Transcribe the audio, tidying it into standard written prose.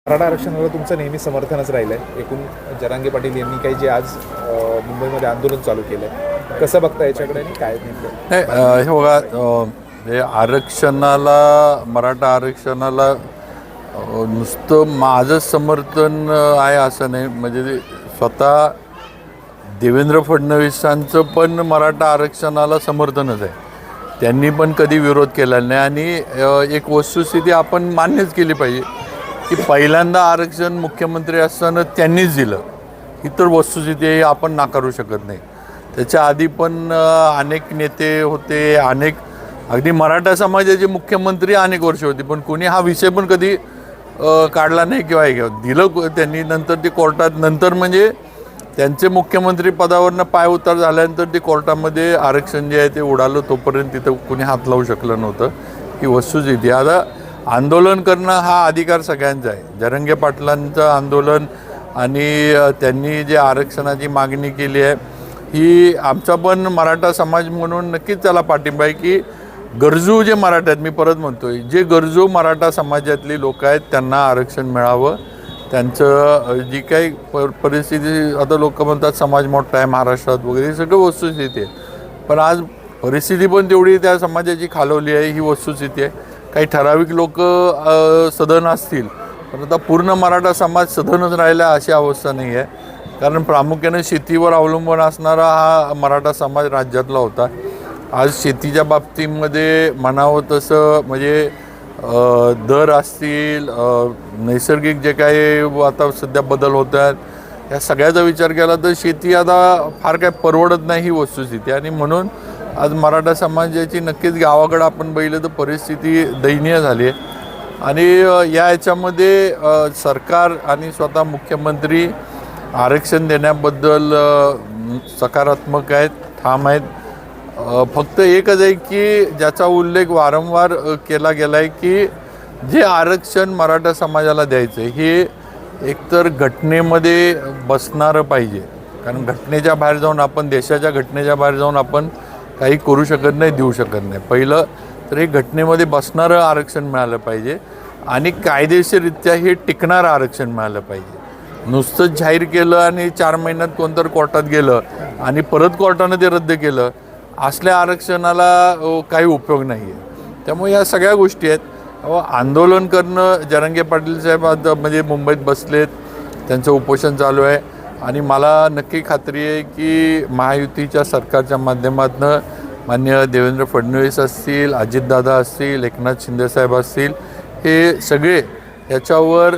मराठा आरक्षणाला तुमचं नेहमी समर्थनच राहिलं आहे. एकूण जरांगे पाटील यांनी काही जे आज मुंबईमध्ये आंदोलन चालू केलं आहे, कसं बघता याच्याकडे आणि काय नेमकं? नाही, हे बघा, हे आरक्षणाला, मराठा आरक्षणाला नुसतं माझं समर्थन आहे असं नाही. म्हणजे ते स्वतः देवेंद्र फडणवीसांचं पण मराठा आरक्षणाला समर्थनच आहे. त्यांनी पण कधी विरोध केला नाही. आणि एक वस्तुस्थिती आपण मान्यच केली पाहिजे की पहिल्यांदा आरक्षण मुख्यमंत्री असताना त्यांनीच दिलं. इतर वस्तुस्थिती आपण नाकारू शकत नाही. त्याच्या आधी पण अनेक नेते होते, अगदी मराठा समाजाचे मुख्यमंत्री अनेक वर्ष होते, पण कोणी हा विषय पण कधी काढला नाही किंवा हे दिलं त्यांनी. नंतर ते कोर्टात, नंतर म्हणजे त्यांचे मुख्यमंत्री पदावरनं पाय उतार झाल्यानंतर ते कोर्टामध्ये आरक्षण जे आहे ते उडालं. तोपर्यंत तिथं कोणी हात लावू शकलं नव्हतं. ही वस्तुस्थिती. आता आंदोलन करणं हा अधिकार सगळ्यांचा आहे. जरांगे पाटलांचं आंदोलन आणि त्यांनी जे आरक्षणाची मागणी केली आहे, ही आमचा पण मराठा समाज म्हणून नक्कीच त्याला पाठिंबा आहे की गरजू जे मराठा आहेत, मी परत म्हणतोय, जे गरजू मराठा समाजातली लोक आहेत त्यांना आरक्षण मिळावं. त्यांचं जी काही परिस्थिती, आता लोक म्हणतात समाज मोठा आहे महाराष्ट्रात वगैरे, सगळं वस्तुस्थिती आहे. पण आज परिस्थिती पण तेवढी त्या समाजाची खालवली आहे, ही वस्तुस्थिती आहे. काही ठराविक लोक सधन असतील, पण आता पूर्ण मराठा समाज सधनच राहिला अशी अवस्था नाही आहे. कारण प्रामुख्याने शेतीवर अवलंबून असणारा हा मराठा समाज राज्यातला होता. आज शेतीच्या बाबतीमध्ये म्हणावं तसं म्हणजे दर असतील, नैसर्गिक जे काही आता सध्या बदल होत आहेत, या सगळ्याचा विचार केला तर शेती आता फार काय परवडत नाही, ही वस्तुस्थिती. आणि म्हणून आज मराठा समाजाची नक्कीच गावाकडं आपण बघितलं तर परिस्थिती दयनीय झाली आहे. आणि याच्यामध्ये सरकार आणि स्वतः मुख्यमंत्री आरक्षण देण्याबद्दल सकारात्मक आहेत, ठाम आहेत. फक्त एकच आहे की ज्याचा उल्लेख वारंवार केला गेला आहे की जे आरक्षण मराठा समाजाला द्यायचं आहे हे एकतर घटनेमध्ये बसणारं पाहिजे. कारण घटनेच्या बाहेर जाऊन आपण, देशाच्या घटनेच्या बाहेर जाऊन आपण काही करू शकत नाही, देऊ शकत नाही. पहिलं तर हे घटनेमध्ये बसणारं आरक्षण मिळालं पाहिजे आणि कायदेशीररित्या हे टिकणारं आरक्षण मिळालं पाहिजे. नुसतंच जाहीर केलं आणि 4 महिन्यात कोणतर कोर्टात गेलं आणि परत कोर्टानं ते रद्द केलं, असल्या आरक्षणाला काही उपयोग नाही आहे. त्यामुळे या सगळ्या गोष्टी आहेत. आंदोलन करणं, जरांगे पाटील साहेब म्हणजे मुंबईत बसलेत, त्यांचं उपोषण चालू आहे. आणि मला नक्की खात्री आहे की महायुतीच्या सरकारच्या माध्यमातून माननीय देवेंद्र फडणवीस असतील, अजितदादा असतील, एकनाथ शिंदेसाहेब असतील, हे सगळे याच्यावर